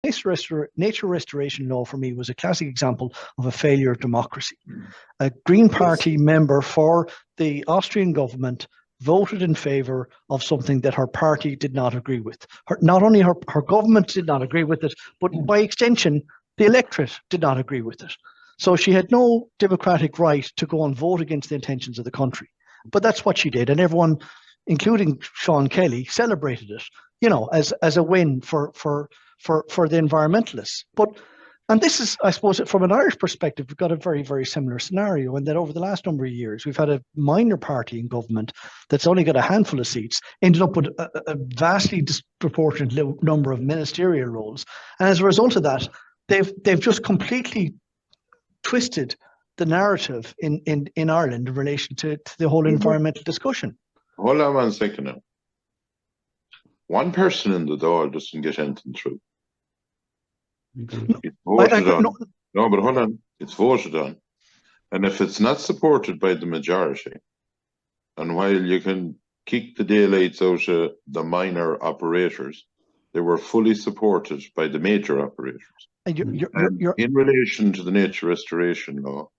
nature restoration law for me was a classic example of a failure of democracy. A Green Party member for the Austrian government voted in favor of something that her party did not agree with. Not only her government did not agree with it, but by extension, the electorate did not agree with it. So she had no democratic right to go and vote against the intentions of the country. But that's what she did. And everyone, including Sean Kelly, celebrated it, as a win for the environmentalists. And this is, I suppose, from an Irish perspective, we've got a very, very similar scenario in that over the last number of years, we've had a minor party in government that's only got a handful of seats, ended up with a vastly disproportionate number of ministerial roles. And as a result of that, they've just completely twisted the narrative in Ireland in relation to the whole environmental discussion. Hold on 1 second now. One person in the door doesn't get anything through. It's voted on. No, but hold on. It's voted on. And if it's not supported by the majority, and while you can kick the daylights out of the minor operators, they were fully supported by the major operators. In relation to the nature restoration law,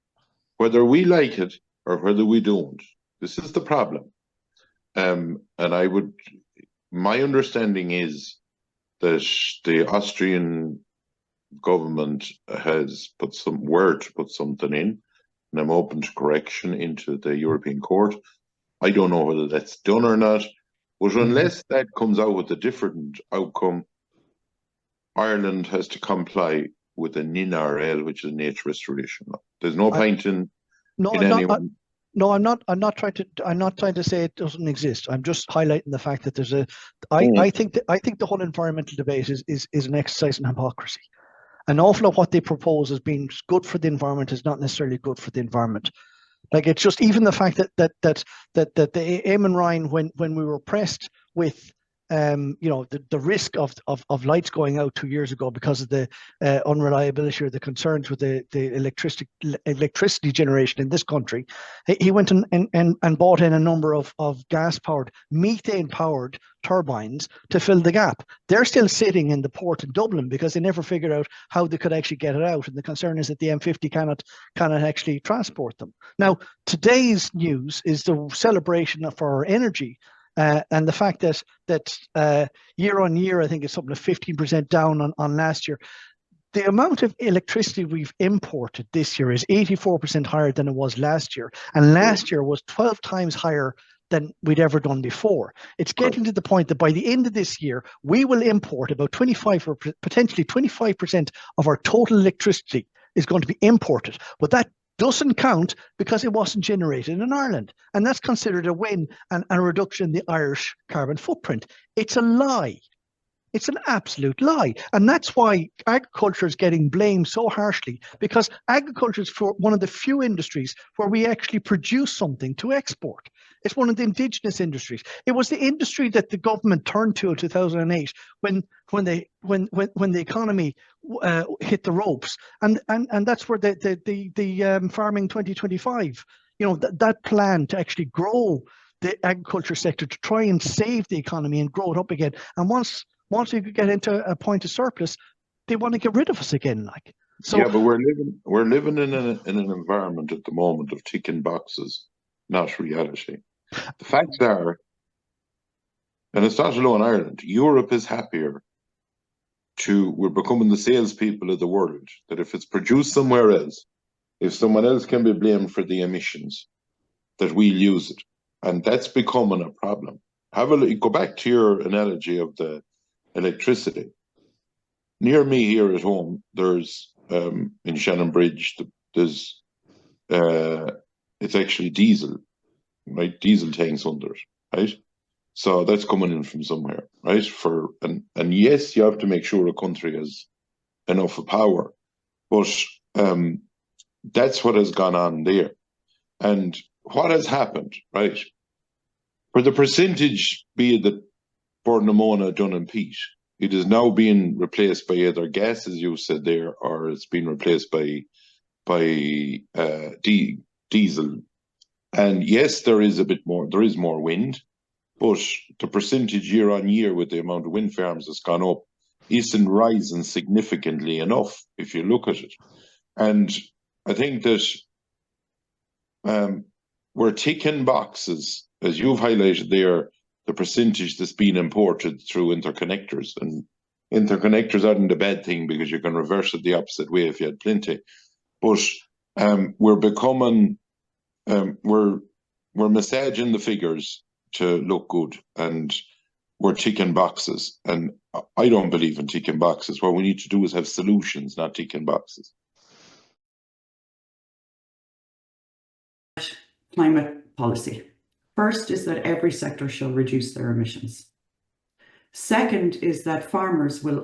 whether we like it or whether we don't, this is the problem. And my understanding is that the Austrian government has put something in, and I'm open to correction into the European Court. I don't know whether that's done or not, but unless that comes out with a different outcome, Ireland has to comply with the NINRL, which is a nature restoration law. There's no point in anyone. I'm not trying to say it doesn't exist. I'm just highlighting the fact that I think the whole environmental debate is an exercise in hypocrisy. An awful lot of what they propose as being good for the environment is not necessarily good for the environment. Like, it's just even the fact that the Eamon Ryan, when we were pressed with the risk of lights going out 2 years ago because of the unreliability or the concerns with the electricity generation in this country, he went and bought in a number of gas-powered, methane-powered turbines to fill the gap. They're still sitting in the port in Dublin because they never figured out how they could actually get it out. And the concern is that the M50 cannot actually transport them. Now, today's news is the celebration of our energy. And the fact that year on year, I think it's something like 15% down on last year. The amount of electricity we've imported this year is 84% higher than it was last year. And last year was 12 times higher than we'd ever done before. It's getting to the point that by the end of this year, we will import about 25 or potentially 25% of our total electricity is going to be imported. But that doesn't count because it wasn't generated in Ireland. And that's considered a win and a reduction in the Irish carbon footprint. It's a lie. It's an absolute lie. And that's why agriculture is getting blamed so harshly, because agriculture is one of the few industries where we actually produce something to export. It's one of the indigenous industries. It was the industry that the government turned to in 2008 when the economy hit the ropes, and that's where the Farming 2025, that plan to actually grow the agriculture sector to try and save the economy and grow it up again. And once we could get into a point of surplus, they want to get rid of us again. So yeah, but we're living in an environment at the moment of ticking boxes, not reality. The facts are, and it's not alone Ireland, Europe is happier we're becoming the salespeople of the world, that if it's produced somewhere else, if someone else can be blamed for the emissions, that we'll use it. And that's becoming a problem. Go back to your analogy of the electricity. Near me here at home, there's in Shannon Bridge, there's it's actually diesel, right? Diesel tanks under it, right? So that's coming in from somewhere, right? And yes, you have to make sure a country has enough power, but that's what has gone on there. And what has happened, right? For the percentage, be it that Burnamona, Dun and Peat, it is now being replaced by either gas, as you said there, or it's been replaced by diesel. And yes, there is more wind, but the percentage year on year with the amount of wind farms has gone up isn't rising significantly enough if you look at it. And I think that we're ticking boxes, as you've highlighted there, the percentage that's being imported through interconnectors. And interconnectors aren't a bad thing because you can reverse it the opposite way if you had plenty. But we're becoming, we're massaging the figures to look good, and we're ticking boxes. And I don't believe in ticking boxes. What we need to do is have solutions, not ticking boxes. Climate policy. First is that every sector shall reduce their emissions. Second is that farmers will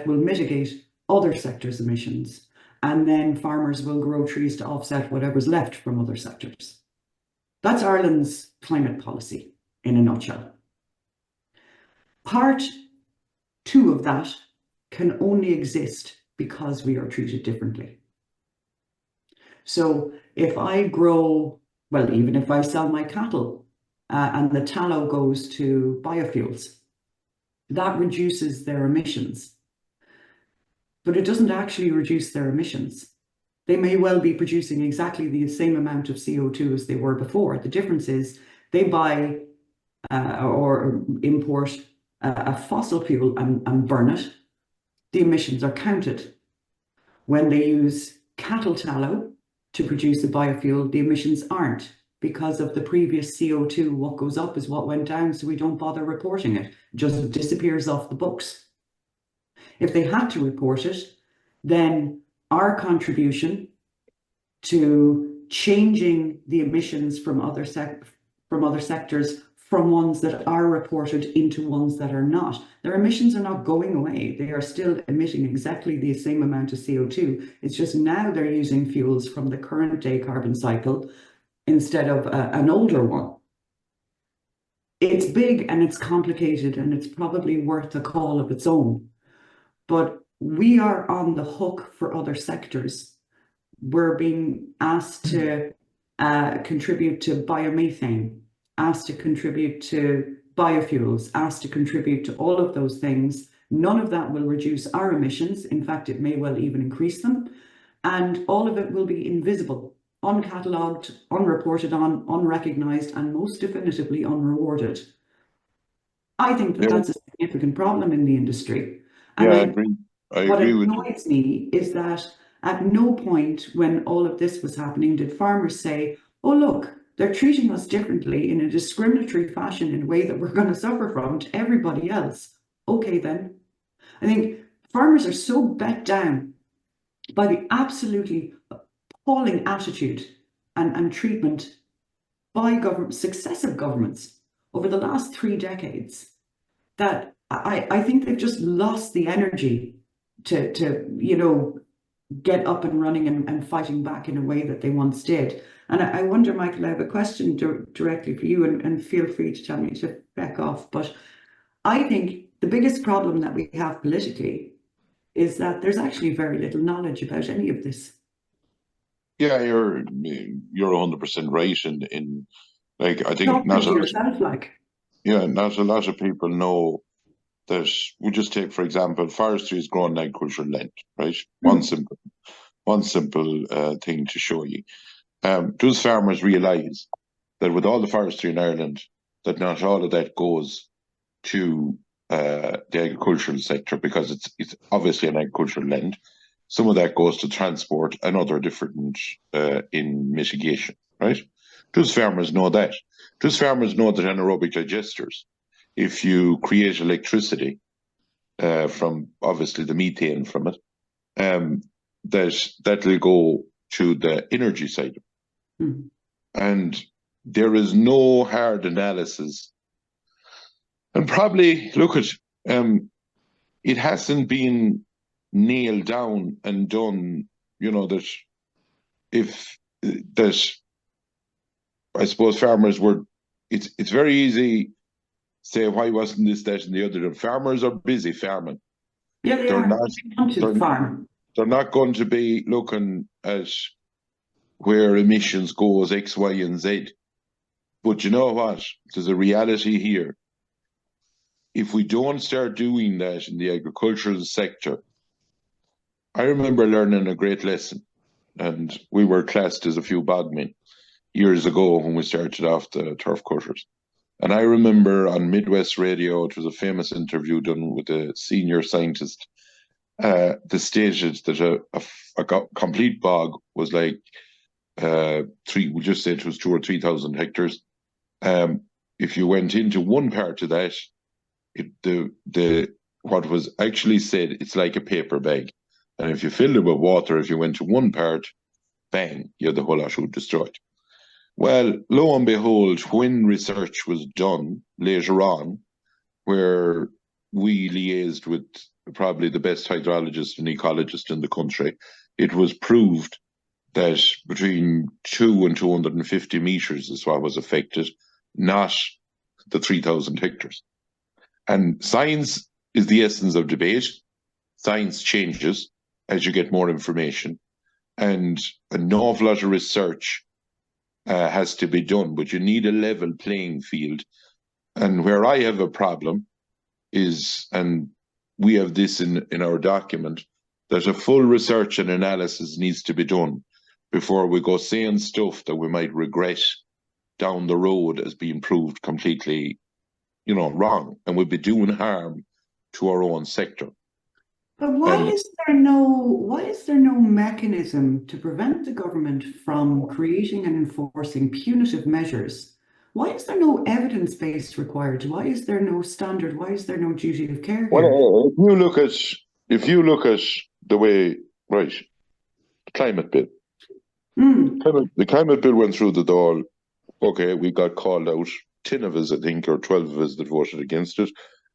mitigate other sectors' emissions, and then farmers will grow trees to offset whatever's left from other sectors. That's Ireland's climate policy in a nutshell. Part two of that can only exist because we are treated differently. So if I grow, well, even if I sell my cattle and the tallow goes to biofuels, that reduces their emissions. But it doesn't actually reduce their emissions. They may well be producing exactly the same amount of CO2 as they were before. The difference is they buy or import a fossil fuel and burn it. The emissions are counted. When they use cattle tallow to produce a biofuel, the emissions aren't, because of the previous CO2. What goes up is what went down, so we don't bother reporting it. It just disappears off the books. If they had to report it, then our contribution to changing the emissions from other sectors, from ones that are reported into ones that are not. Their emissions are not going away. They are still emitting exactly the same amount of CO2. It's just now they're using fuels from the current day carbon cycle instead of an older one. It's big and it's complicated, and it's probably worth a call of its own. But we are on the hook for other sectors. We're being asked to contribute to biomethane, asked to contribute to biofuels, asked to contribute to all of those things. None of that will reduce our emissions. In fact, it may well even increase them. And all of it will be invisible, uncatalogued, unreported on, unrecognised, and most definitively unrewarded. I think that that's a significant problem in the industry. And I agree. I agree with you. What annoys me is that at no point when all of this was happening did farmers say, oh, look, they're treating us differently in a discriminatory fashion in a way that we're going to suffer from to everybody else. Okay, then. I think farmers are so bet down by the absolutely appalling attitude and treatment by successive governments over the last 3 decades that I think they've just lost the energy to get up and running and fighting back in a way that they once did. And I wonder, Michael, I have a question directly for you, and feel free to tell me to back off. But I think the biggest problem that we have politically is that there's actually very little knowledge about any of this. Yeah, you're 100% right in like, I think not a lot of people know that. We just take, for example, forestry is grown agricultural land, right? One simple thing to show you. Does farmers realise that with all the forestry in Ireland, that not all of that goes to the agricultural sector, because it's obviously an agricultural land. Some of that goes to transport and other different in mitigation, right? Does farmers know that? Does farmers know that anaerobic digesters, if you create electricity from obviously the methane from it, that will go to the energy side. And there is no hard analysis. And probably, look at, it hasn't been nailed down and done, that I suppose farmers were, it's very easy to say, why wasn't this, that, and the other? Farmers are busy farming. Yeah, they're not going to be looking at where emissions goes X, Y, and Z. But you know what? There's a reality here. if we don't start doing that in the agricultural sector, I remember learning a great lesson, and we were classed as a few bogmen years ago when we started off the turf cutters. And I remember on Midwest Radio, it was a famous interview done with a senior scientist, they stated that a complete bog was like we'll just say it was 2,000 or 3,000 hectares. If you went into one part of that, what was actually said, it's like a paper bag. And if you filled it with water, if you went to one part, bang, you had the whole lot destroyed. Well, lo and behold, when research was done later on, where we liaised with probably the best hydrologist and ecologist in the country, it was proved that between 2 and 250 meters is what was affected, not the 3,000 hectares. And science is the essence of debate. Science changes as you get more information, and an awful lot of research has to be done, but you need a level playing field. And where I have a problem is, and we have this in our document, that a full research and analysis needs to be done before we go saying stuff that we might regret down the road as being proved completely, wrong, and we'd be doing harm to our own sector. But why is there no mechanism to prevent the government from creating and enforcing punitive measures? Why is there no evidence base required? Why is there no standard? Why is there no duty of care here? Well, if you look at the way, right, the climate bill. The climate bill went through the door. Okay, we got called out. 10 of us, I think, or 12 of us that voted against it.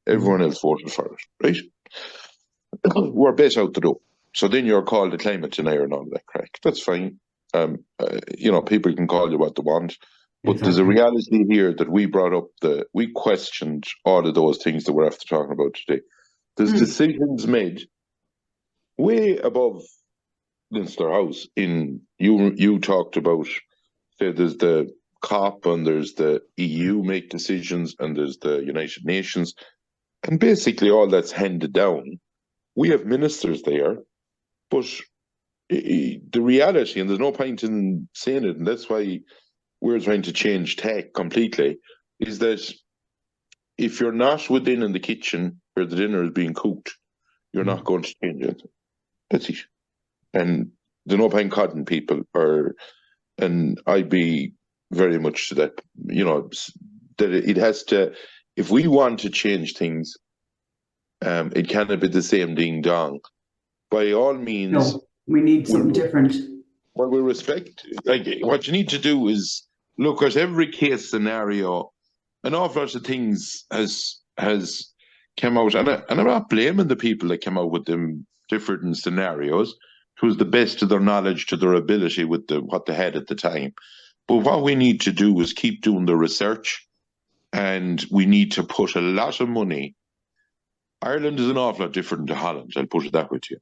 Everyone else voted for it, right? We're bet out the door. So then you're called a climate denier and all that crack. That's fine. People can call you what they want. But There's a reality here that we brought up, we questioned all of those things that we're after talking about today. There's decisions made way above Leinster House. You talked about, say, there's the COP and there's the EU make decisions and there's the United Nations. And basically all that's handed down. We have ministers there, but the reality, and there's no point in saying it, and that's why we're trying to change tack completely, is that if you're not within in the kitchen where the dinner is being cooked, you're not going to change it. That's it. And there's no point codding people, and I'd be very much to that, that it has to, if we want to change things, it cannot be the same ding dong. By all means, no, we need something different. Well, we respect. Like, what you need to do is look at every case scenario. An awful lot of things has come out, and I'm not blaming the people that came out with them different scenarios. It was the best of their knowledge, to their ability, with what they had at the time. But what we need to do is keep doing the research, and we need to put a lot of money. Ireland is an awful lot different to Holland, I'll put it that way to you.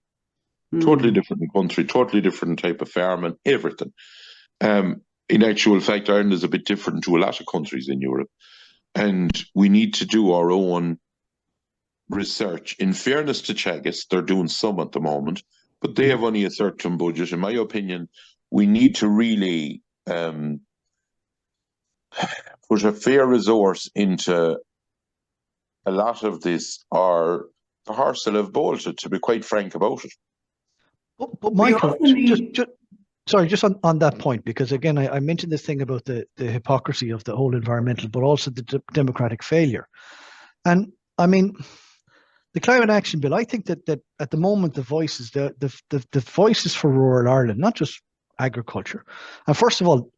Totally different country, totally different type of farming, everything. In actual fact, Ireland is a bit different to a lot of countries in Europe. And we need to do our own research. In fairness to Teagasc, they're doing some at the moment, but they have only a certain budget. In my opinion, we need to really put a fair resource into a lot of this, or the horse will have bolted, to be quite frank about it. But Michael, just on that point, because again, I mentioned this thing about the hypocrisy of the whole environmental, but also the democratic failure. And I mean, the Climate Action Bill, I think that at the moment, the voices for rural Ireland, not just agriculture. And first of all,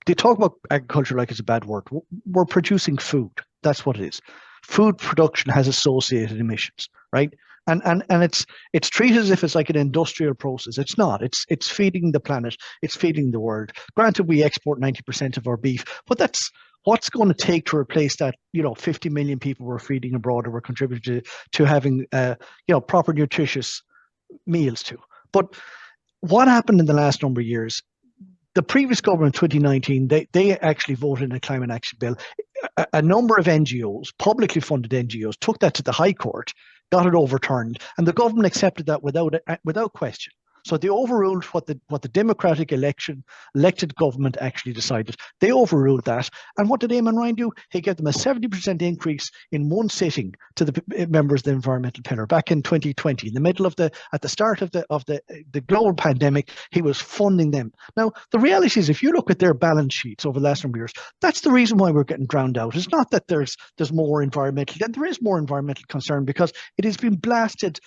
they talk about agriculture like it's a bad word. We're producing food. That's what it is. Food production has associated emissions, right? And it's treated as if it's like an industrial process. It's not. It's feeding the planet. It's feeding the world. Granted, we export 90% of our beef, but that's what's going to take to replace that. 50 million people we're feeding abroad, or we're contributing to having proper nutritious meals too. But what happened in the last number of years? The previous government, 2019, they actually voted in a Climate Action Bill. a number of NGOs, publicly funded NGOs, took that to the High Court, got it overturned, and the government accepted that without question. So they overruled what the democratic elected government actually decided. They overruled that. And what did Eamon Ryan do? He gave them a 70% increase in one sitting to the members of the environmental pillar back in 2020, in the middle of at the start of the global pandemic. He was funding them. Now, the reality is, if you look at their balance sheets over the last number of years, that's the reason why we're getting drowned out. It's not that there's more environmental, and there is more environmental concern, because it has been blasted.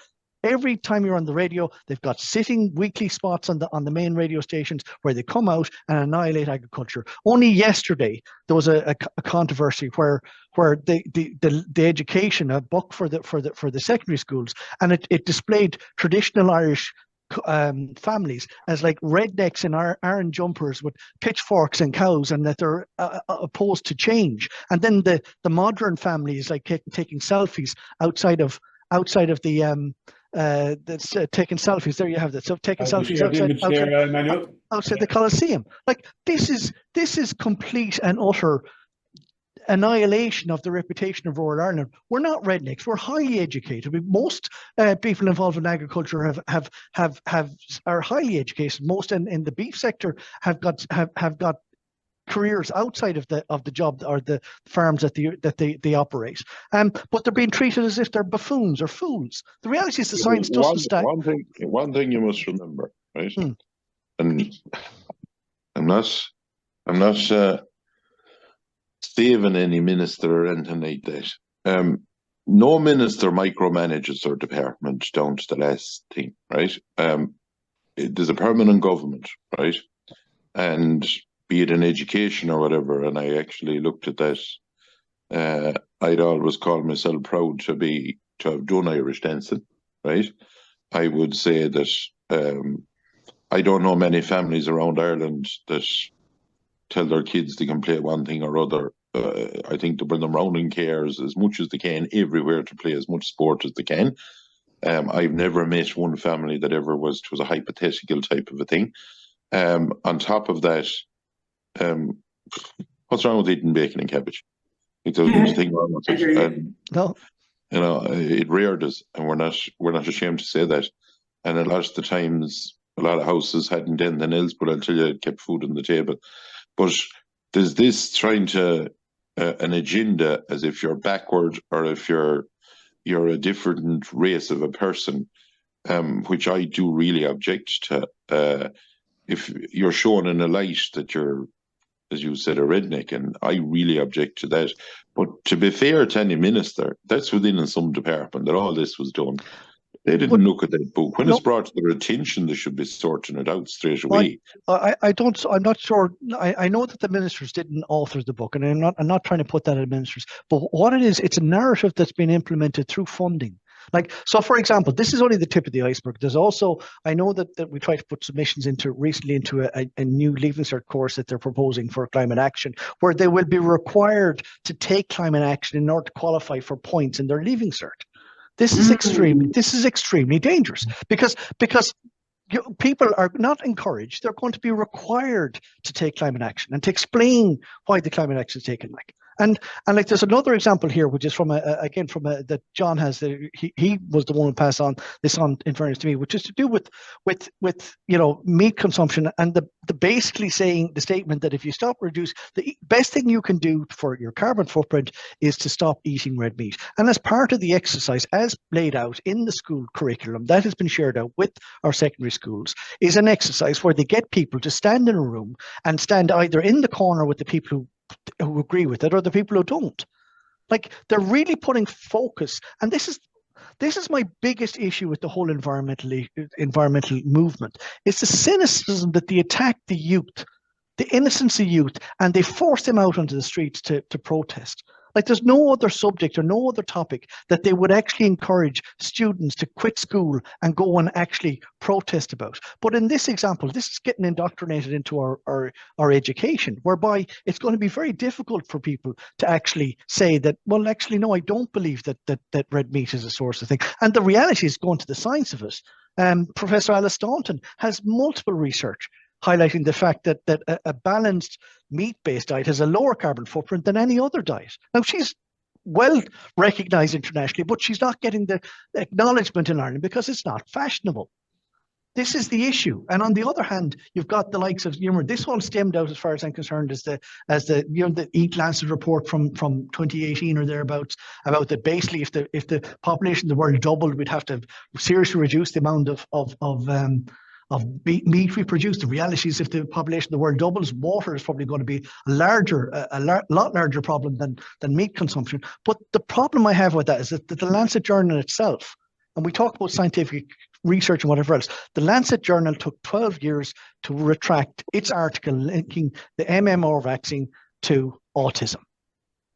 Every time you're on the radio, they've got sitting weekly spots on the main radio stations where they come out and annihilate agriculture. Only yesterday there was a controversy where the education, a book for the secondary schools, and it displayed traditional Irish families as like rednecks in iron jumpers with pitchforks and cows, and that they're opposed to change. And then the modern families like taking selfies outside of the that's taking selfies. There you have that. So taking selfies outside the Colosseum. Like this is complete and utter annihilation of the reputation of rural Ireland. We're not rednecks. We're highly educated. Most people involved in agriculture are highly educated. Most in the beef sector have got careers outside of the job or the farms that they operate. But they're being treated as if they're buffoons or fools. The reality is the science doesn't stack. One thing you must remember, right? And I'm not saving any minister or anything like that. No minister micromanages their department down to the last thing, right? There's a permanent government, right? And be it in education or whatever, and I actually looked at that. I'd always call myself proud to have done Irish dancing, right? I would say that I don't know many families around Ireland that tell their kids they can play one thing or other. I think they bring them round in cares as much as they can, everywhere, to play as much sport as they can. I've never met one family that ever was a hypothetical type of a thing. On top of that, what's wrong with eating bacon and cabbage? There's nothing wrong with it. No. You know, it reared us, and we're not ashamed to say that. And a lot of the times, a lot of houses hadn't anything else, but I'll tell you, it kept food on the table. But there's this trying to an agenda as if you're backward or if you're a different race of a person, which I do really object to. If you're shown in a light that you're, as you said, a redneck, and I really object to that. But to be fair to any minister, that's within some department that all this was done. They didn't look at that book. When it's brought to their attention, they should be sorting it out straight away. I'm not sure. I know that the ministers didn't author the book, and I'm not trying to put that on ministers. But what it is, it's a narrative that's been implemented through funding. Like, so for example, this is only the tip of the iceberg. There's also, I know that we tried to put submissions recently into a new Leaving Cert course that they're proposing for climate action, where they will be required to take climate action in order to qualify for points in their Leaving Cert. This is extremely dangerous because people are not encouraged. They're going to be required to take climate action and to explain why the climate action is taken. And like, there's another example here, which is from that John has. He was the one who passed on this on, in fairness to me, which is to do with meat consumption, and the basically saying the statement that if you reduce, the best thing you can do for your carbon footprint is to stop eating red meat. And as part of the exercise, as laid out in the school curriculum that has been shared out with our secondary schools, is an exercise where they get people to stand in a room and stand either in the corner with the people who agree with it or the people who don't. Like, they're really putting focus, and this is my biggest issue with the whole environmental movement. It's the cynicism that they attack the youth, the innocence of youth, and they force them out onto the streets to protest. Like, there's no other subject or no other topic that they would actually encourage students to quit school and go and actually protest about. But in this example, this is getting indoctrinated into our education, whereby it's going to be very difficult for people to actually say that, well, actually, no, I don't believe that red meat is a source of thing. And the reality is, going to the science of it. Professor Alice Staunton has multiple research highlighting the fact that a balanced meat-based diet has a lower carbon footprint than any other diet. Now, she's well recognized internationally, but she's not getting the acknowledgement in Ireland because it's not fashionable. This is the issue. And on the other hand, you've got the likes of, this all stemmed out, as far as I'm concerned, as the Eat Lancet report from 2018 or thereabouts, about that basically if the population of the world doubled, we'd have to seriously reduce the amount of meat we produce. The reality is, if the population of the world doubles, water is probably going to be a lot larger problem than meat consumption. But the problem I have with that is that the Lancet journal itself, and we talk about scientific research and whatever else, the Lancet journal took 12 years to retract its article linking the MMR vaccine to autism.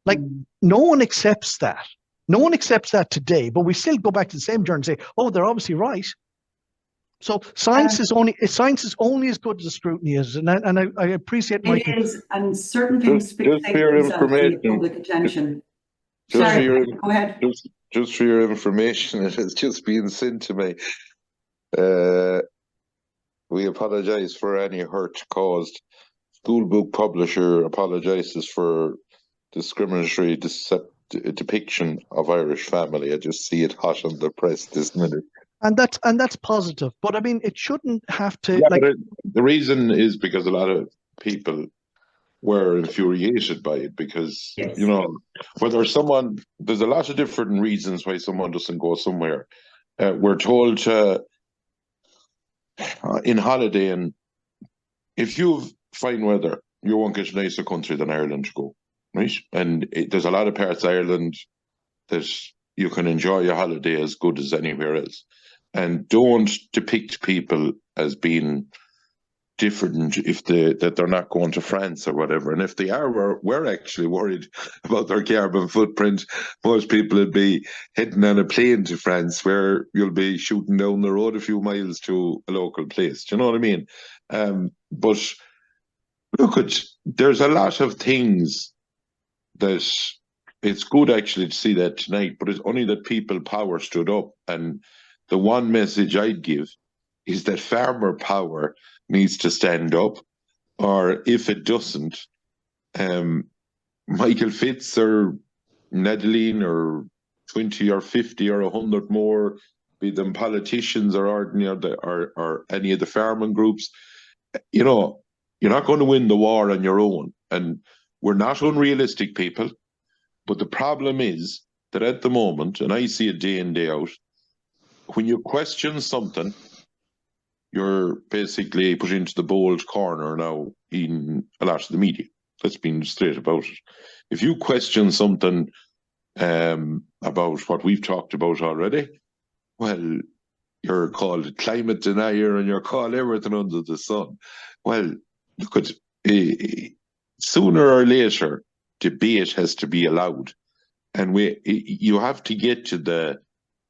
Like, no one accepts that. No one accepts that today, but we still go back to the same journal and say, oh, they're obviously right. So science is only as good as the scrutiny is, and I appreciate Michael. It is, and certain things just for your information, public attention. Just Sorry, for your, go ahead. Just for your information, it has just been sent to me. We apologise for any hurt caused. School book publisher apologises for discriminatory depiction of Irish family. I just see it hot on the press this minute. And that's positive, but I mean, it shouldn't have to. Yeah, like, the reason is because a lot of people were infuriated by it, because yes, whether there's a lot of different reasons why someone doesn't go somewhere. We're told to in holiday, and if you've fine weather, you won't get a nicer country than Ireland to go, right? And there's a lot of parts of Ireland that you can enjoy your holiday as good as anywhere else. And don't depict people as being different that they're not going to France or whatever. And if they are, we're actually worried about their carbon footprint. Most people would be heading on a plane to France, where you'll be shooting down the road a few miles to a local place. Do you know what I mean? But look, there's a lot of things that it's good actually to see that tonight, but it's only that people power stood up. And the one message I'd give is that farmer power needs to stand up, or if it doesn't, Michael Fitz or Nadaline or 20 or 50 or 100 more, be them politicians or ordinary or any of the farming groups, you're not going to win the war on your own. And we're not unrealistic people, but the problem is that at the moment, and I see it day in, day out, when you question something, you're basically put into the bold corner now in a lot of the media. Let's be straight about it. If you question something about what we've talked about already, well, you're called a climate denier and you're called everything under the sun. Well, look at sooner or later, debate has to be allowed, and you have to get to the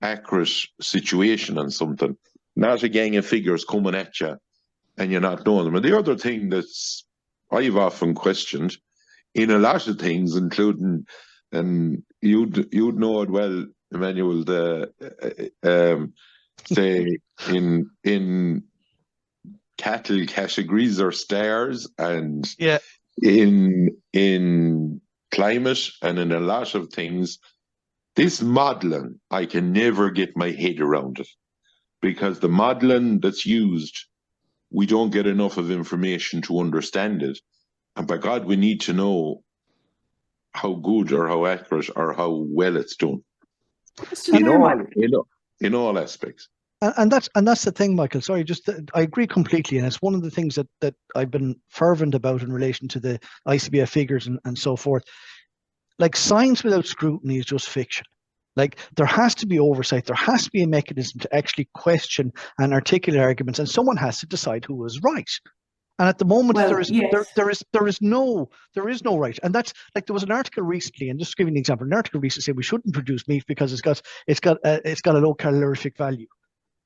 accurate situation on something, not a gang of figures coming at you and you're not knowing them. And the other thing that's I've often questioned in a lot of things, including, and you'd know it well, Emmanuel, say in cattle categories or stars, and in climate and in a lot of things, this modelling, I can never get my head around it, because the modelling that's used, we don't get enough of information to understand it. And by God, we need to know how good or how accurate or how well it's done in all aspects. And that's the thing, Michael. Sorry, I agree completely, and it's one of the things that I've been fervent about in relation to the ICBF figures and so forth. Like, science without scrutiny is just fiction. Like, there has to be oversight. There has to be a mechanism to actually question and articulate arguments, and someone has to decide who is right. And at the moment, there is no right. And that's like, there was an article recently, and just to give you an example, an article recently said we shouldn't produce meat because it's got a low calorific value.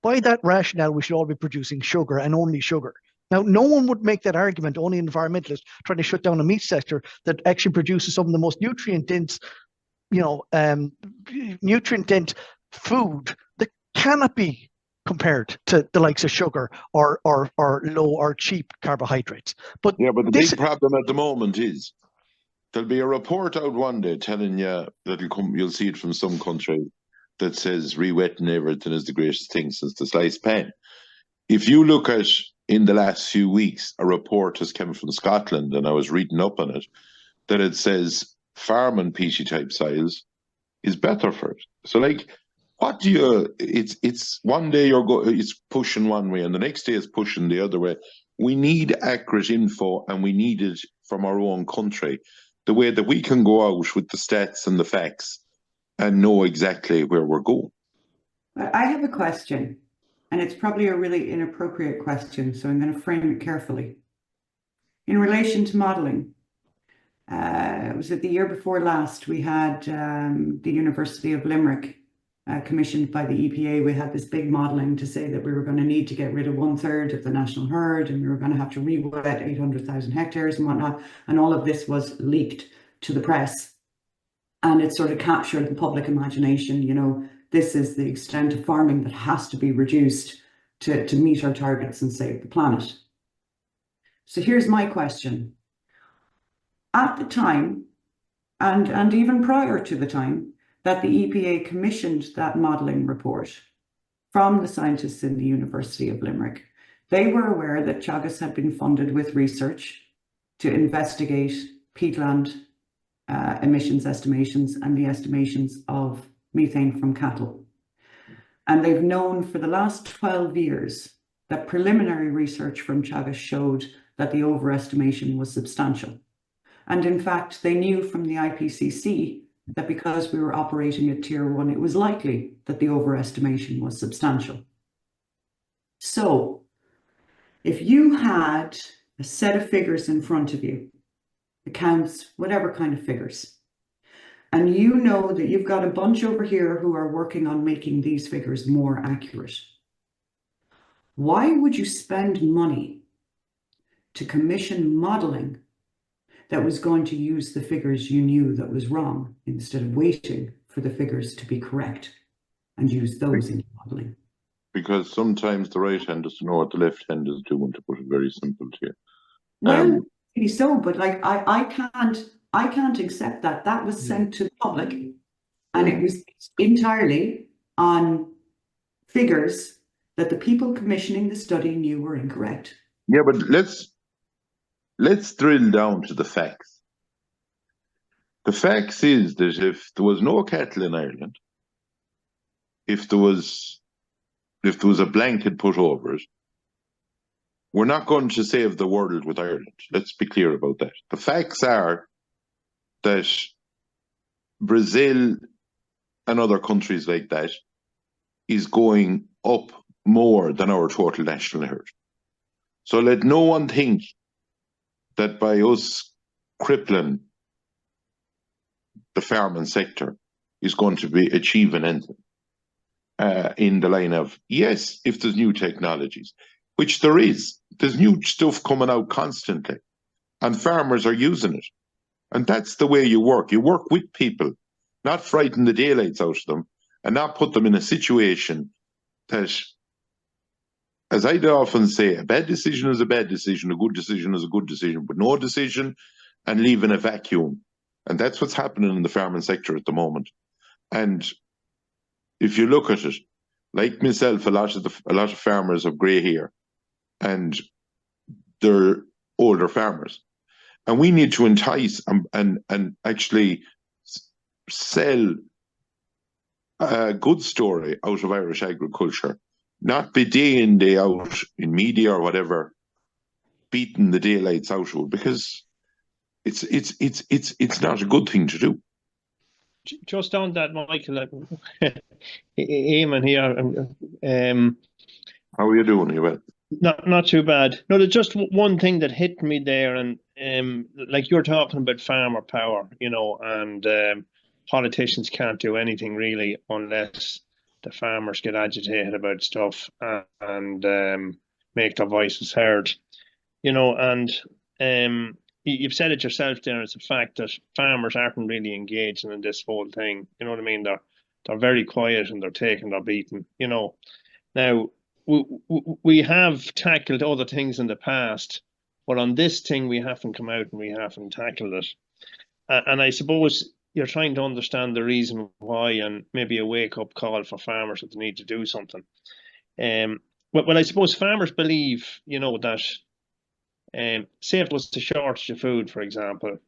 By that rationale, we should all be producing sugar and only sugar. Now, no one would make that argument, only environmentalists trying to shut down a meat sector that actually produces some of the most nutrient-dense, nutrient-dense food that cannot be compared to the likes of sugar or low or cheap carbohydrates. But yeah, but the big problem at the moment is there'll be a report out one day telling you that'll come. You'll see it from some country that says re-wetting everything is the greatest thing since the sliced pan. If you look at in the last few weeks, a report has come from Scotland, and I was reading up on it, that it says farm and peaty type soils is better for it. So, like, what do you? It's one day it's pushing one way, and the next day it's pushing the other way. We need accurate info, and we need it from our own country, the way that we can go out with the stats and the facts and know exactly where we're going. I have a question, and it's probably a really inappropriate question, so I'm going to frame it carefully. In relation to modelling, was it the year before last, we had the University of Limerick commissioned by the EPA. We had this big modelling to say that we were going to need to get rid of 1/3 of the national herd, and we were going to have to re-wet 800,000 hectares and whatnot, and all of this was leaked to the press. And it sort of captured the public imagination, you know, this is the extent of farming that has to be reduced to meet our targets and save the planet. So here's my question. At the time, and even prior to the time that the EPA commissioned that modelling report from the scientists in the University of Limerick, they were aware that Teagasc had been funded with research to investigate peatland emissions estimations and the estimations of methane from cattle. And they've known for the last 12 years that preliminary research from Teagasc showed that the overestimation was substantial. And in fact, they knew from the IPCC that because we were operating at Tier 1, it was likely that the overestimation was substantial. So if you had a set of figures in front of you, accounts, whatever kind of figures, and you know that you've got a bunch over here who are working on making these figures more accurate, why would you spend money to commission modelling that was going to use the figures you knew that was wrong instead of waiting for the figures to be correct and use those in modelling? Because sometimes the right hand doesn't know what the left hand is doing, to put it very simple to you. Well, maybe so, but like I can't accept that. That was sent to the public, and it was entirely on figures that the people commissioning the study knew were incorrect. Yeah, but let's drill down to the facts. The facts is that if there was no cattle in Ireland, if there was a blanket put over it, we're not going to save the world with Ireland. Let's be clear about that. The facts are that Brazil and other countries like that is going up more than our total national herd. So let no one think that by us crippling the farming sector is going to be achieving anything in the line of, yes, if there's new technologies, which there is. There's new stuff coming out constantly, and farmers are using it. And that's the way you work. You work with people, not frighten the daylights out of them, and not put them in a situation that, as I often say, a bad decision is a bad decision, a good decision is a good decision, but no decision and leave in a vacuum. And that's what's happening in the farming sector at the moment. And if you look at it, like myself, a lot of farmers have grey hair, and they're older farmers. And we need to entice and actually sell a good story out of Irish agriculture, not be day in, day out in media or whatever, beating the daylights out of it, because it's not a good thing to do. Just on that, Michael, Eamon here. How are you doing? You well? Not too bad. No, there's just one thing that hit me there, and like you're talking about farmer power, you know, and politicians can't do anything really unless the farmers get agitated about stuff and make their voices heard, you know. And you've said it yourself there. It's a fact that farmers aren't really engaging in this whole thing. You know what I mean? They're very quiet and they're taking their beating, you know. Now, we have tackled other things in the past, but on this thing we haven't come out and we haven't tackled it. And I suppose you're trying to understand the reason why, and maybe a wake-up call for farmers that they need to do something. Well, I suppose farmers believe, that say if it was a shortage of food, for example,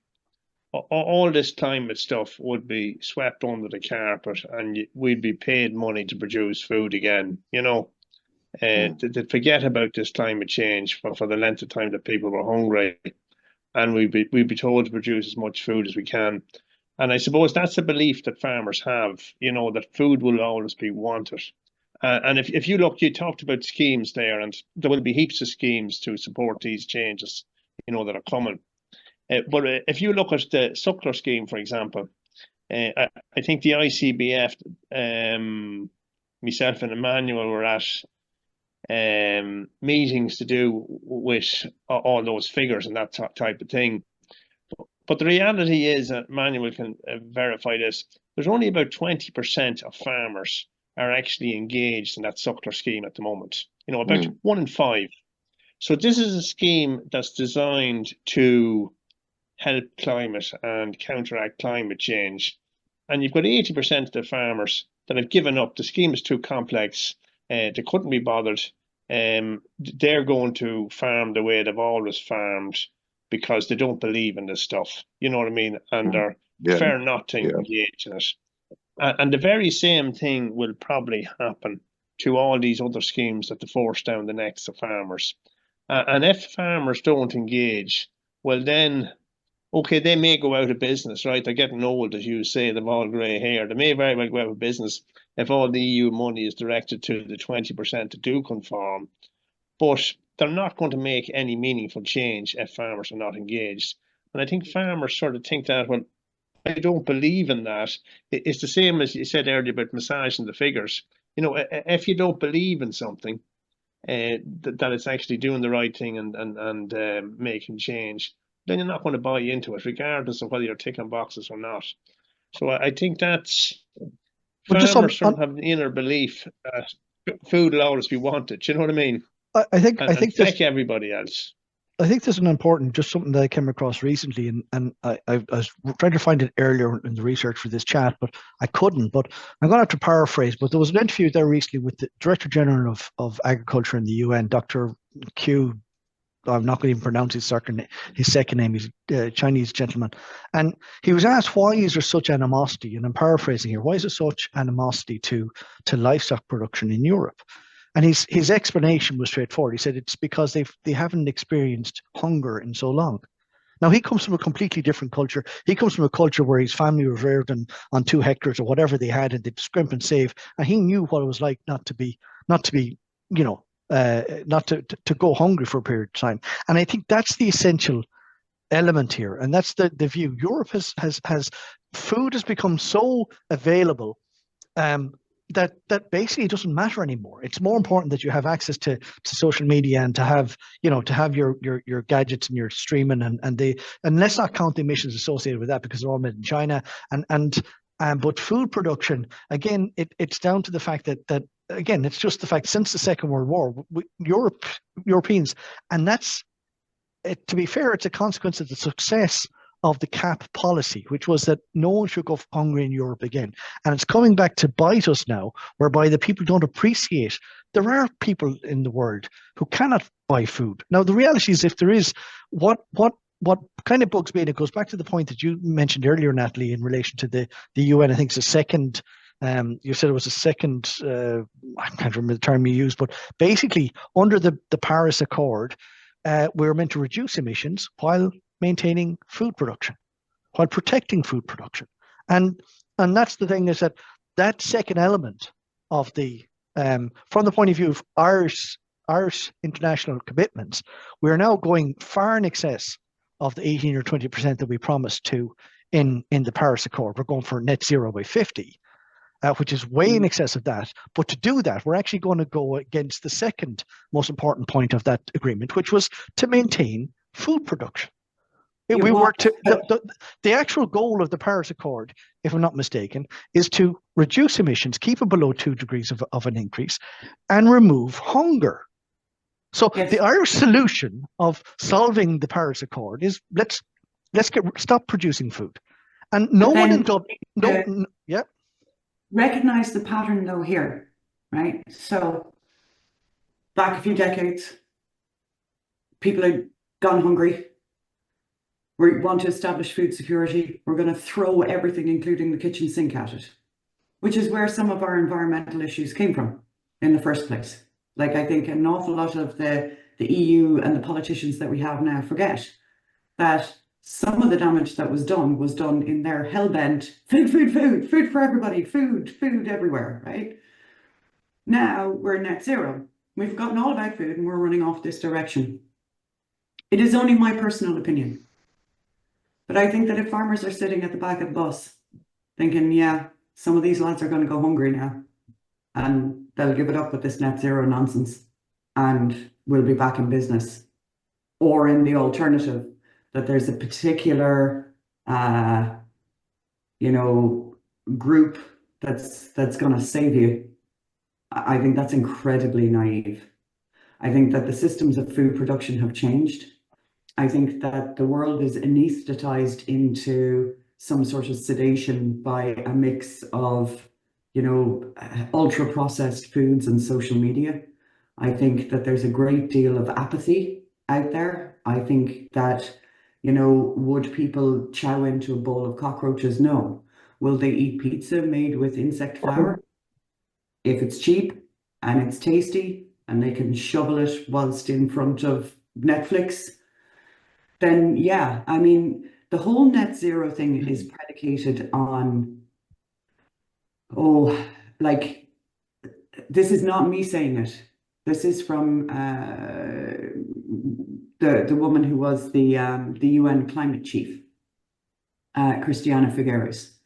all this climate stuff would be swept under the carpet and we'd be paid money to produce food again, to forget about this climate change for the length of time that people were hungry, and we'd be told to produce as much food as we can. And I suppose that's a belief that farmers have, that food will always be wanted. And if you look, you talked about schemes there, and there will be heaps of schemes to support these changes, that are coming. But if you look at the suckler scheme, for example, I think the ICBF, myself and Emmanuel were at meetings to do with all those figures and that type of thing. But the reality is that Emmanuel can verify this. There's only about 20% of farmers are actually engaged in that suckler scheme at the moment. About 1 in 5. So this is a scheme that's designed to help climate and counteract climate change. And you've got 80% of the farmers that have given up. The scheme is too complex. They couldn't be bothered. They're going to farm the way they've always farmed because they don't believe in this stuff. You know what I mean? And they're fair not to engage in it. And the very same thing will probably happen to all these other schemes that they force down the necks of farmers. And if farmers don't engage, well then, okay, they may go out of business, right? They're getting old, as you say, they've all grey hair. They may very well go out of business if all the EU money is directed to the 20% that do conform. But they're not going to make any meaningful change if farmers are not engaged. And I think farmers sort of think that, well, I don't believe in that. It's the same as you said earlier about massaging the figures. If you don't believe in something, that it's actually doing the right thing and making change, then you're not going to buy into it, regardless of whether you're ticking boxes or not. So I think that's farmers sort of have an inner belief that food will always be wanted. Do you know what I mean? I think like everybody else. I think there's an important, just something that I came across recently, and I was trying to find it earlier in the research for this chat, but I couldn't. But I'm going to have to paraphrase. But there was an interview there recently with the Director General of Agriculture in the UN, Dr. Q. I'm not going to even pronounce his second name. He's a Chinese gentleman. And he was asked, why is there such animosity? And I'm paraphrasing here. Why is there such animosity to livestock production in Europe? And his explanation was straightforward. He said it's because they haven't experienced hunger in so long. Now, he comes from a completely different culture. He comes from a culture where his family was reared on 2 hectares or whatever they had, and they'd scrimp and save. And he knew what it was like not to go hungry for a period of time. And I think that's the essential element here. And that's the view. Europe has food has become so available that basically it doesn't matter anymore. It's more important that you have access to social media and to have your gadgets and your streaming and let's not count the emissions associated with that because they're all made in China. But food production, again, it's down to the fact that again, it's just the fact since the Second World War, Europeans, and that's, to be fair, it's a consequence of the success of the CAP policy, which was that no one should go hungry in Europe again. And it's coming back to bite us now, whereby the people don't appreciate. There are people in the world who cannot buy food. Now, the reality is, if there is, what kind of bugs me, and it goes back to the point that you mentioned earlier, Natalie, in relation to the UN. I think it's a second. You said it was a second, I can't remember the term you used, but basically under the Paris Accord, we're meant to reduce emissions while maintaining food production, while protecting food production. And that's the thing, is that second element of the, from the point of view of Irish international commitments, we're now going far in excess of the 18 or 20% that we promised to in the Paris Accord. We're going for net zero by 50. Which is way in excess of that. But to do that, we're actually going to go against the second most important point of that agreement, which was to maintain food production. we were to the actual goal of the Paris Accord, if I'm not mistaken, is to reduce emissions, keep it below 2 degrees of an increase, and remove hunger. So Yes. the Irish solution of solving the Paris Accord is let's stop producing food, and no one in Dublin. Yeah. Recognize the pattern though here, right? So back a few decades, people had gone hungry. We want to establish food security. We're going to throw everything, including the kitchen sink, at it, which is where some of our environmental issues came from in the first place. Like, I think an awful lot of the EU and the politicians that we have now forget that some of the damage that was done in their hell-bent food for everybody, food everywhere, right? Now we're net zero. We've gotten all about food and we're running off this direction. It is only my personal opinion. But I think that if farmers are sitting at the back of the bus thinking, yeah, some of these lads are going to go hungry now and they'll give it up with this net zero nonsense and we'll be back in business. Or in the alternative, that there's a particular, group that's going to save you. I think that's incredibly naive. I think that the systems of food production have changed. I think that the world is anesthetized into some sort of sedation by a mix of, ultra processed foods and social media. I think that there's a great deal of apathy out there. I think that, would people chow into a bowl of cockroaches? No. Will they eat pizza made with insect flour? If it's cheap and it's tasty and they can shovel it whilst in front of Netflix, then yeah. I mean, the whole net zero thing is predicated on, this is not me saying it. This is from the woman who was the UN climate chief, Christiana Figueres.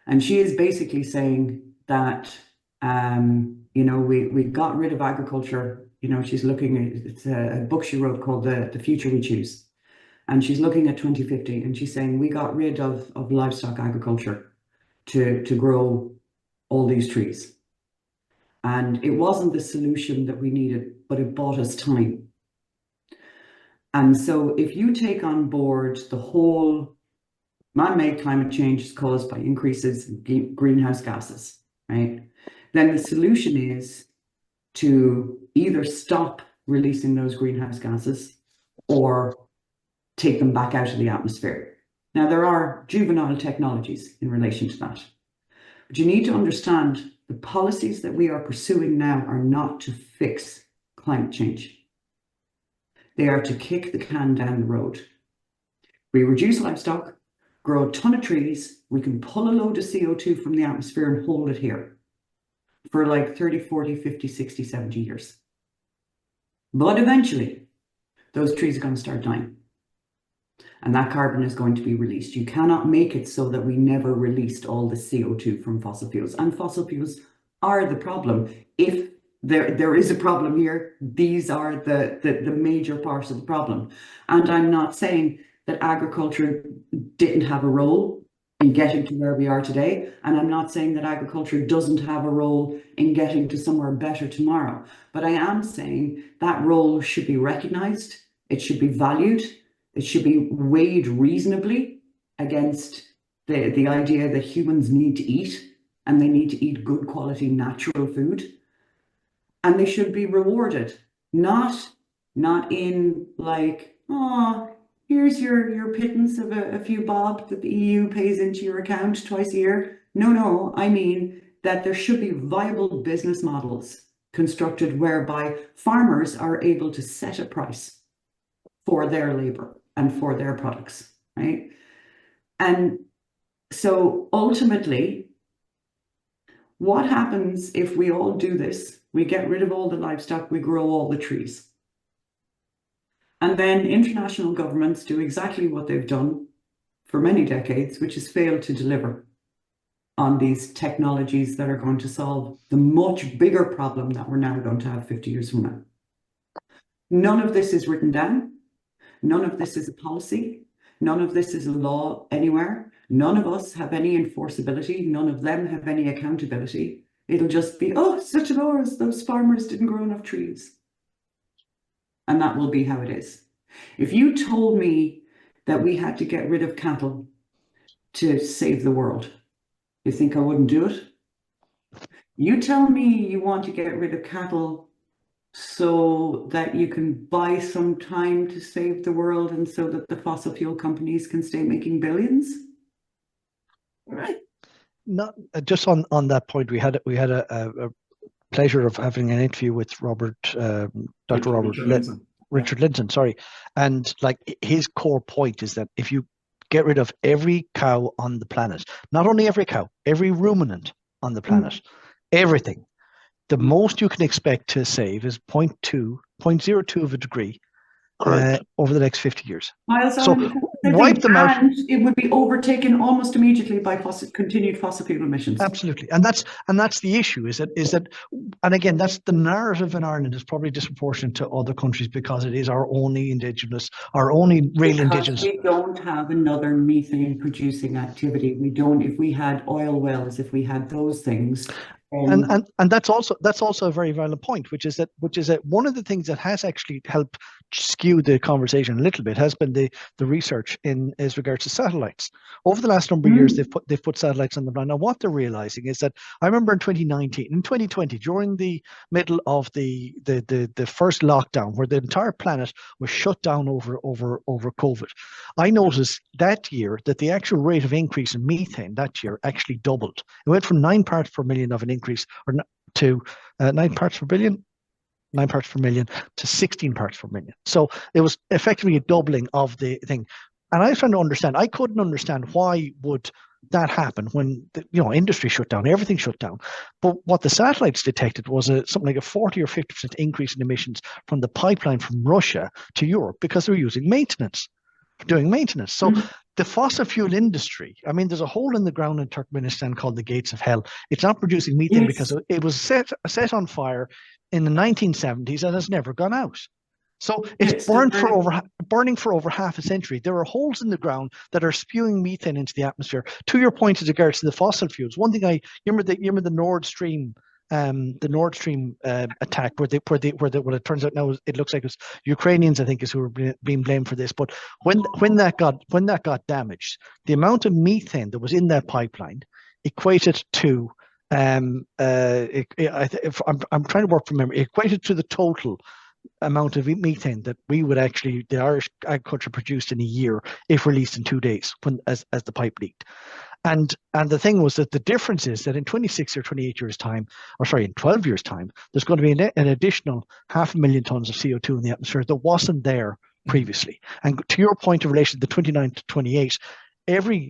And she is basically saying that, we got rid of agriculture. She's looking at, it's a book she wrote called The Future We Choose. And she's looking at 2050 and she's saying we got rid of livestock agriculture to grow all these trees. And it wasn't the solution that we needed, but it bought us time. And so if you take on board the whole man-made climate change is caused by increases in greenhouse gases, right? Then the solution is to either stop releasing those greenhouse gases or take them back out of the atmosphere. Now, there are juvenile technologies in relation to that. But you need to understand the policies that we are pursuing now are not to fix climate change. They are to kick the can down the road. We reduce livestock, grow a ton of trees, we can pull a load of CO2 from the atmosphere and hold it here for like 30, 40, 50, 60, 70 years. But eventually, those trees are going to start dying. And that carbon is going to be released. You cannot make it so that we never released all the CO2 from fossil fuels. And fossil fuels are the problem. If there is a problem here, these are the major parts of the problem. And I'm not saying that agriculture didn't have a role in getting to where we are today. And I'm not saying that agriculture doesn't have a role in getting to somewhere better tomorrow. But I am saying that role should be recognized. It should be valued. It should be weighed reasonably against the idea that humans need to eat and they need to eat good quality natural food. And they should be rewarded, not in like, oh, here's your pittance of a few bob that the EU pays into your account twice a year. No, I mean that there should be viable business models constructed whereby farmers are able to set a price for their labor and for their products, right? And so ultimately, what happens if we all do this? We get rid of all the livestock, we grow all the trees. And then international governments do exactly what they've done for many decades, which is fail to deliver on these technologies that are going to solve the much bigger problem that we're now going to have 50 years from now. None of this is written down. None of this is a policy. None of this is a law anywhere. None of us have any enforceability. None of them have any accountability. It'll just be, oh, such a loss, those farmers didn't grow enough trees. And that will be how it is. If you told me that we had to get rid of cattle to save the world, you think I wouldn't do it? You tell me you want to get rid of cattle so that you can buy some time to save the world and so that the fossil fuel companies can stay making billions? Right. Not just on that point, we had a pleasure of having an interview with Dr. Richard Linton, sorry. And like his core point is that if you get rid of every cow on the planet, not only every cow, every ruminant on the planet, everything, the most you can expect to save is 0.02 of a degree over the next 50 years. So wipe them out. And it would be overtaken almost immediately by continued fossil fuel emissions. Absolutely. And that's the issue, is that and again, that's the narrative in Ireland is probably disproportionate to other countries because it is our only real indigenous. We don't have another methane producing activity. We don't, if we had oil wells, if we had those things. And that's also a very valid point, which is that one of the things that has actually helped skew the conversation a little bit has been the research as regards to satellites. Over the last number of years, they've put satellites on the ground. Now, what they're realizing is that I remember in 2020, during the middle of the first lockdown, where the entire planet was shut down over COVID, I noticed that year that the actual rate of increase in methane that year actually doubled. It went from 9 parts per million of an increase to 9 parts per billion. 9 parts per million to 16 parts per million. So it was effectively a doubling of the thing. And I was trying to understand, I couldn't understand why would that happen when industry shut down, everything shut down. But what the satellites detected was something like a 40 or 50% increase in emissions from the pipeline from Russia to Europe because they were doing maintenance. So the fossil fuel industry, I mean, there's a hole in the ground in Turkmenistan called the Gates of Hell. It's not producing methane because it was set on fire in the 1970s and has never gone out. So it's burning for over half a century. There are holes in the ground that are spewing methane into the atmosphere. To your point as regards to the fossil fuels, one thing you remember the Nord Stream attack where it turns out now it looks like it was Ukrainians, I think, is who are being blamed for this. But when that got damaged, the amount of methane that was in that pipeline equated to I'm trying to work from memory, equated to the total amount of methane that the Irish agriculture produced in a year if released in 2 days as the pipe leaked. And the thing was that the difference is that in 26 or 28 years time, in 12 years time, there's going to be an additional 500,000 tons of CO2 in the atmosphere that wasn't there previously. And to your point in relation to the 29 to 28,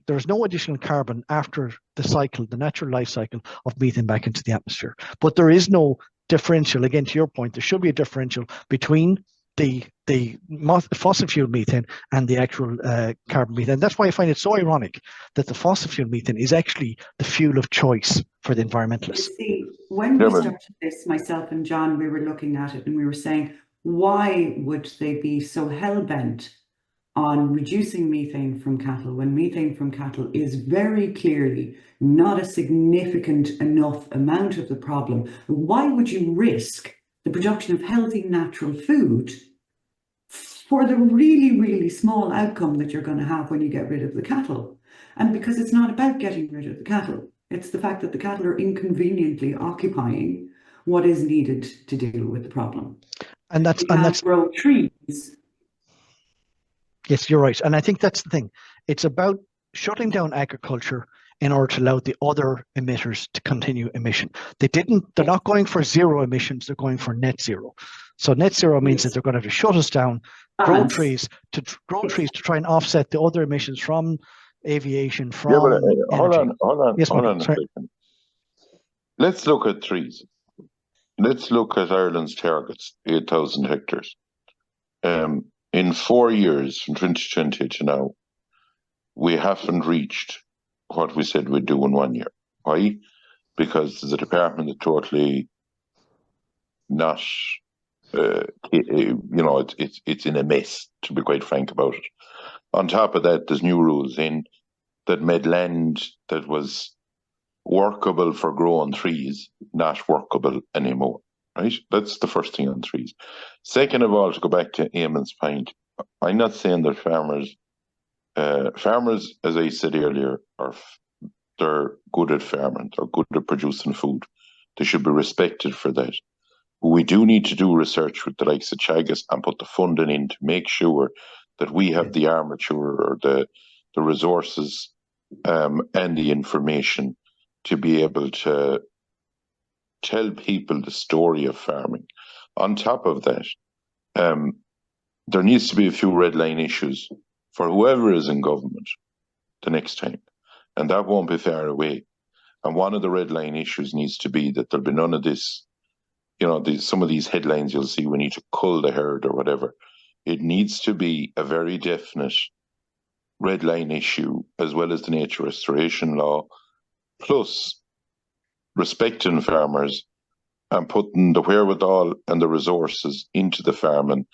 there's no additional carbon after the natural life cycle of methane back into the atmosphere. But there is no differential. Again, to your point, there should be a differential between the fossil fuel methane and the actual carbon methane. That's why I find it so ironic that the fossil fuel methane is actually the fuel of choice for the environmentalists. You see, when we started this, myself and John, we were looking at it and we were saying, why would they be so hell-bent on reducing methane from cattle when methane from cattle is very clearly not a significant enough amount of the problem? Why would you risk the production of healthy natural food for the really, really small outcome that you're going to have when you get rid of the cattle? And because it's not about getting rid of the cattle, it's the fact that the cattle are inconveniently occupying what is needed to deal with the problem. And that's grow trees. Yes, you're right. And I think that's the thing. It's about shutting down agriculture in order to allow the other emitters to continue emission. They're not going for zero emissions, they're going for net zero. So net zero means that they're going to have to shut us down, grow trees to try and offset the other emissions from aviation, from hold on yes, a second. Let's look at trees. Let's look at Ireland's targets, 8,000 hectares. In 4 years, from 2020 to now, we haven't reached what we said we'd do in 1 year. Why? Because the department is totally not, it's in a mess, to be quite frank about it. On top of that, there's new rules in that made land that was workable for growing trees not workable anymore. Right? That's the first thing on trees. Second of all, to go back to Eamon's point, I'm not saying that farmers, as I said earlier, they're good at farming, they're good at producing food. They should be respected for that. But we do need to do research with the likes of Chagas and put the funding in to make sure that we have the armature or the resources and the information to be able to tell people the story of farming. On top of that, there needs to be a few red line issues for whoever is in government the next time, and that won't be far away. And one of the red line issues needs to be that there'll be none of this, some of these headlines you'll see, we need to cull the herd or whatever. It needs to be a very definite red line issue, as well as the nature restoration law, plus respecting farmers and putting the wherewithal and the resources into the farming.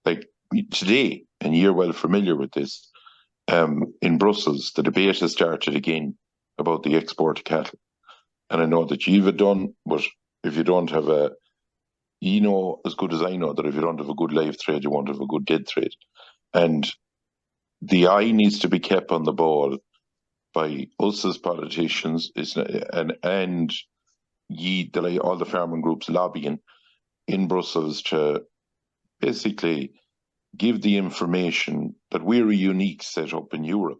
Like today, and you're well familiar with this, in Brussels, the debate has started again about the export of cattle. And I know that you've done, but if you don't have you know as good as I know that if you don't have a good live trade, you won't have a good dead trade. And the eye needs to be kept on the ball by us as politicians, and all the farming groups lobbying in Brussels to basically give the information that we're a unique setup in Europe.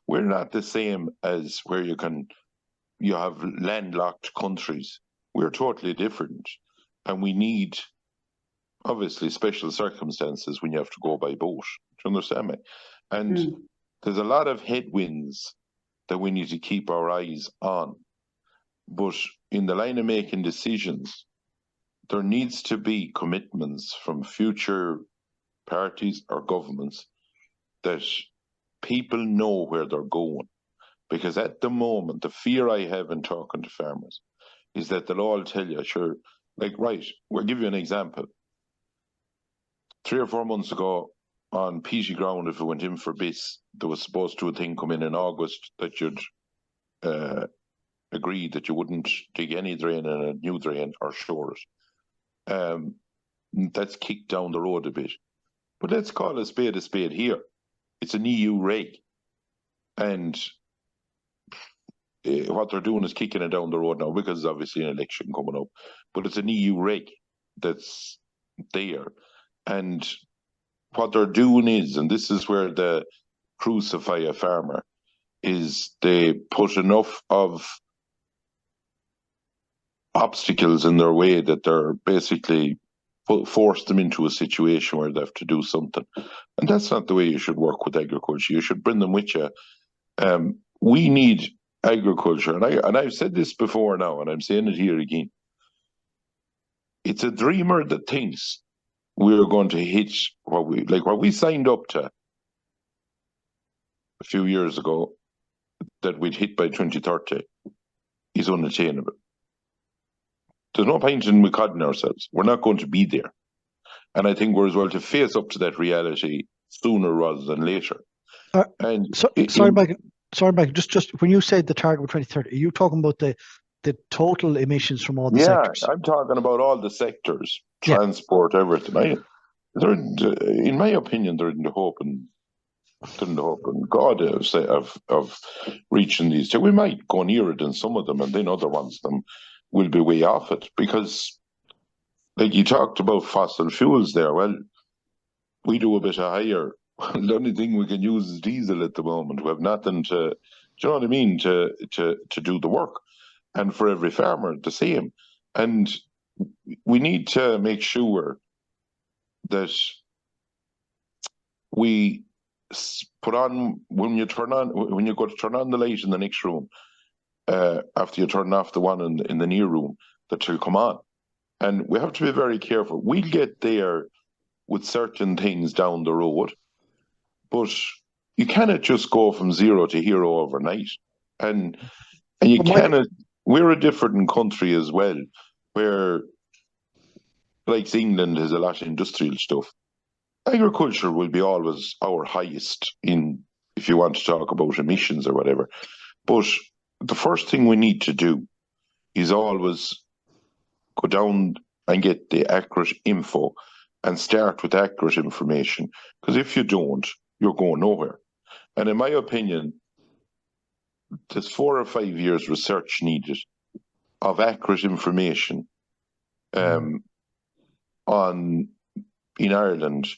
We're not the same as where you have landlocked countries. We're totally different. And we need, obviously, special circumstances when you have to go by boat. Do you understand me? And there's a lot of headwinds that we need to keep our eyes on. But in the line of making decisions, there needs to be commitments from future parties or governments that people know where they're going. Because at the moment, the fear I have in talking to farmers is that they'll all tell you, sure, like, right, we'll give you an example. 3 or 4 months ago, on peaty ground, if it went in for BIS, there was supposed to a thing come in August that you'd agree that you wouldn't dig any drain in a new drain or shore it. That's kicked down the road a bit. But let's call a spade here. It's an EU reg. And what they're doing is kicking it down the road now because there's obviously an election coming up. But it's an EU reg that's there. And what they're doing is, and this is where they crucify a farmer, is they put enough of obstacles in their way that they're basically force them into a situation where they have to do something. And that's not the way you should work with agriculture. You should bring them with you. We need agriculture, and I've said this before now, and I'm saying it here again. It's a dreamer that thinks we're going to hit what we signed up to a few years ago that we'd hit by 2030 is unattainable. There's no point in kidding ourselves. We're not going to be there. And I think we're as well to face up to that reality sooner rather than later. Sorry, Mike, just when you said the target of 2030, are you talking about the total emissions from all the sectors? I'm talking about all the sectors, transport, everything. In my opinion, they're in the hope and God of reaching these. We might go near it in some of them, and then other ones them will be way off it, because like you talked about fossil fuels there. Well, we do a bit of higher. The only thing we can use is diesel at the moment. We have nothing to, do you know what I mean, to do the work. And for every farmer, the same. And we need to make sure that we put on, when you go to turn on the light in the next room, after you turn off the one in the near room, that will come on. And we have to be very careful. We'll get there with certain things down the road, but you cannot just go from zero to hero overnight. And you cannot, we're a different country as well, where, like England has a lot of industrial stuff. Agriculture will be always our highest in if you want to talk about emissions or whatever. But the first thing we need to do is always go down and get the accurate info and start with accurate information. Because if you don't, you're going nowhere. And in my opinion, there's 4 or 5 years research needed of accurate information in Ireland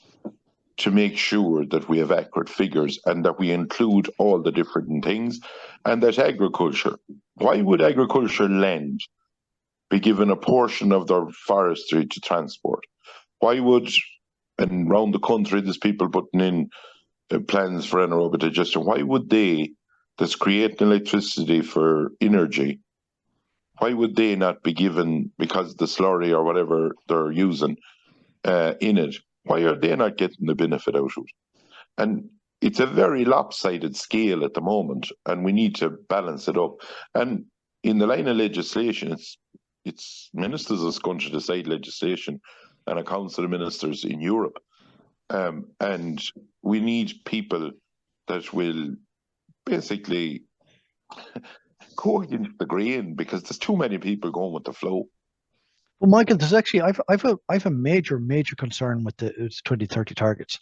to make sure that we have accurate figures and that we include all the different things, and that agriculture, why would agriculture land be given a portion of their forestry to transport? Why would, and around the country there's people putting in plans for anaerobic digestion, why would they, that's creating electricity for energy, why would they not be given, because the slurry or whatever they're using in it, why are they not getting the benefit out of it? And it's a very lopsided scale at the moment, and we need to balance it up. And in the line of legislation, it's ministers that's going to decide legislation and a council of ministers in Europe. And we need people that will basically go against the grain, because there's too many people going with the flow. Well, Michael, there's actually I've a major concern with the 2030 targets,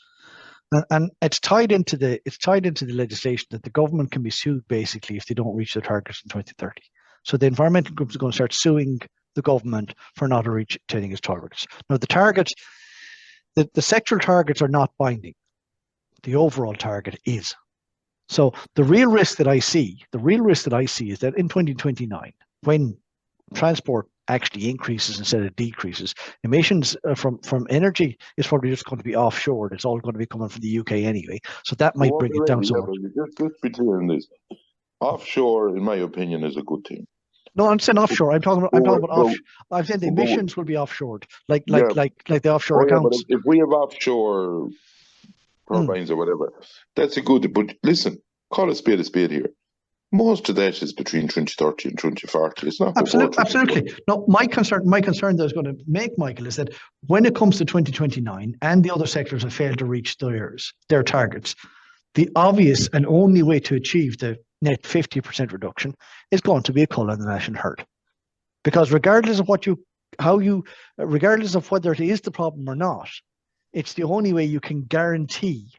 and it's tied into the legislation that the government can be sued basically if they don't reach their targets in 2030. So the environmental groups are going to start suing the government for not reaching its targets. Now the targets, the sectoral targets are not binding. The overall target is. So the real risk that I see is that in 2029, when transport actually increases instead of decreases, emissions from energy is probably just going to be offshored. It's all going to be coming from the UK anyway. So that might bring it down somewhat. Let's be clear on this. Offshore, in my opinion, is a good thing. No, I'm saying offshore. I'm talking about offshore. I'm saying the emissions will be offshored, like the offshore accounts. But if we have offshore turbines or whatever, that's a good. But listen, call a spade here. Most of that is between 2030 and 2040. It's not absolutely. No, my concern that I was going to make, Michael, is that when it comes to 2029 and the other sectors have failed to reach their targets, the obvious and only way to achieve the net 50% reduction is going to be a cull in the national herd. Because regardless of regardless of whether it is the problem or not, it's the only way you can guarantee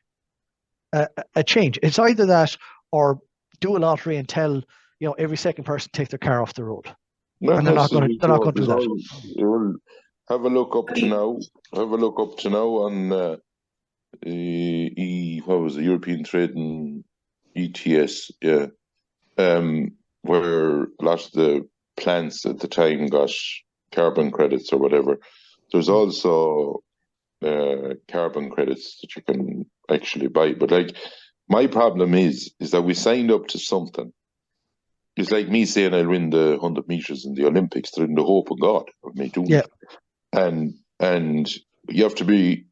a change. It's either that or do a lottery and tell every second person to take their car off the road. And they're not going to do that. Have a look up to now. Have a look up to now on what was the European Trading ETS? Yeah, where a lot of the plants at the time got carbon credits or whatever. There's also carbon credits that you can actually buy, but like. My problem is that we signed up to something. It's like me saying I'll win the 100 meters in the Olympics. They're in the hope of God of me doing it. And you have to be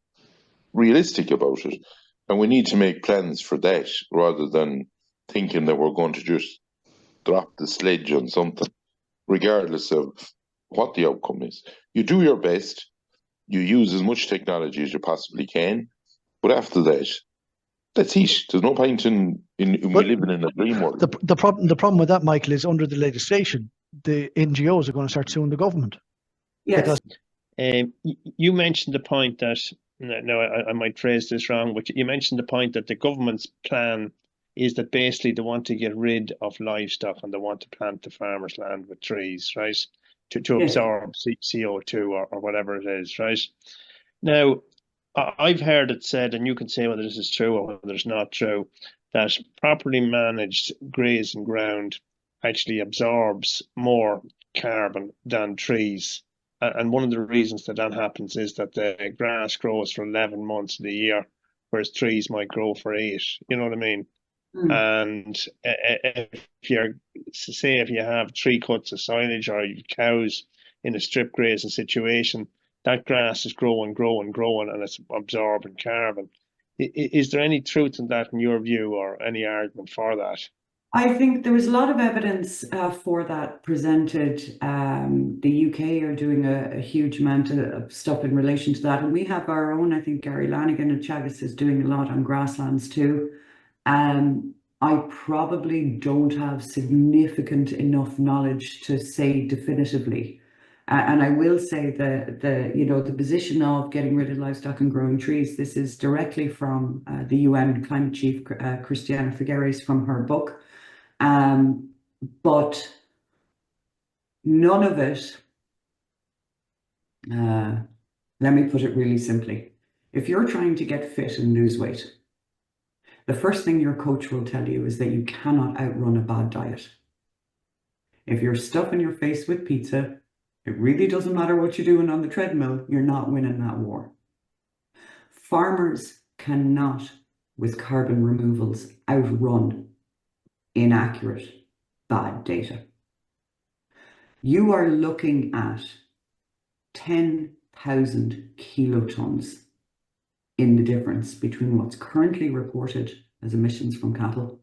realistic about it. And we need to make plans for that rather than thinking that we're going to just drop the sledge on something, regardless of what the outcome is. You do your best. You use as much technology as you possibly can. But after that, that's it. There's no point in living in a dream world. The problem with that, Michael, is under the legislation, the NGOs are going to start suing the government. Yes. You mentioned the point that, now I might phrase this wrong, but you mentioned the point that the government's plan is that basically they want to get rid of livestock and they want to plant the farmers' land with trees, right? To absorb CO2 or whatever it is, right? Now, I've heard it said, and you can say whether this is true or whether it's not true, that properly managed grazing ground actually absorbs more carbon than trees. And one of the reasons that happens is that the grass grows for 11 months of the year, whereas trees might grow for 8. You know what I mean? And if you have 3 cuts of silage or cows in a strip grazing situation, that grass is growing, and it's absorbing carbon. Is there any truth in that in your view, or any argument for that? I think there was a lot of evidence for that presented. The UK are doing a huge amount of stuff in relation to that. And we have our own, I think Gary Lanigan and Chagas is doing a lot on grasslands too. I probably don't have significant enough knowledge to say definitively. And I will say the position of getting rid of livestock and growing trees, this is directly from the UN climate chief, Christiana Figueres, from her book. But none of it, let me put it really simply. If you're trying to get fit and lose weight, the first thing your coach will tell you is that you cannot outrun a bad diet. If you're stuffing your face with pizza, it really doesn't matter what you're doing on the treadmill, you're not winning that war. Farmers cannot, with carbon removals, outrun inaccurate, bad data. You are looking at 10,000 kilotons in the difference between what's currently reported as emissions from cattle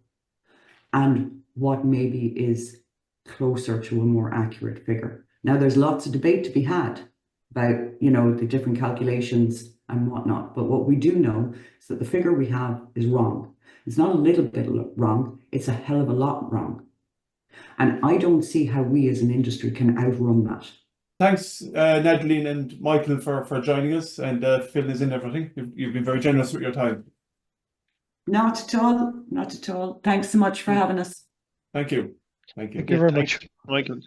and what maybe is closer to a more accurate figure. Now, there's lots of debate to be had about, the different calculations and whatnot, but what we do know is that the figure we have is wrong. It's not a little bit wrong, it's a hell of a lot wrong. And I don't see how we as an industry can outrun that. Thanks, Nadaline and Michael, for joining us and filling us in everything. You've been very generous with your time. Not at all. Not at all. Thanks so much for having us. Thank you. Thank you. Thank you very much, Michael.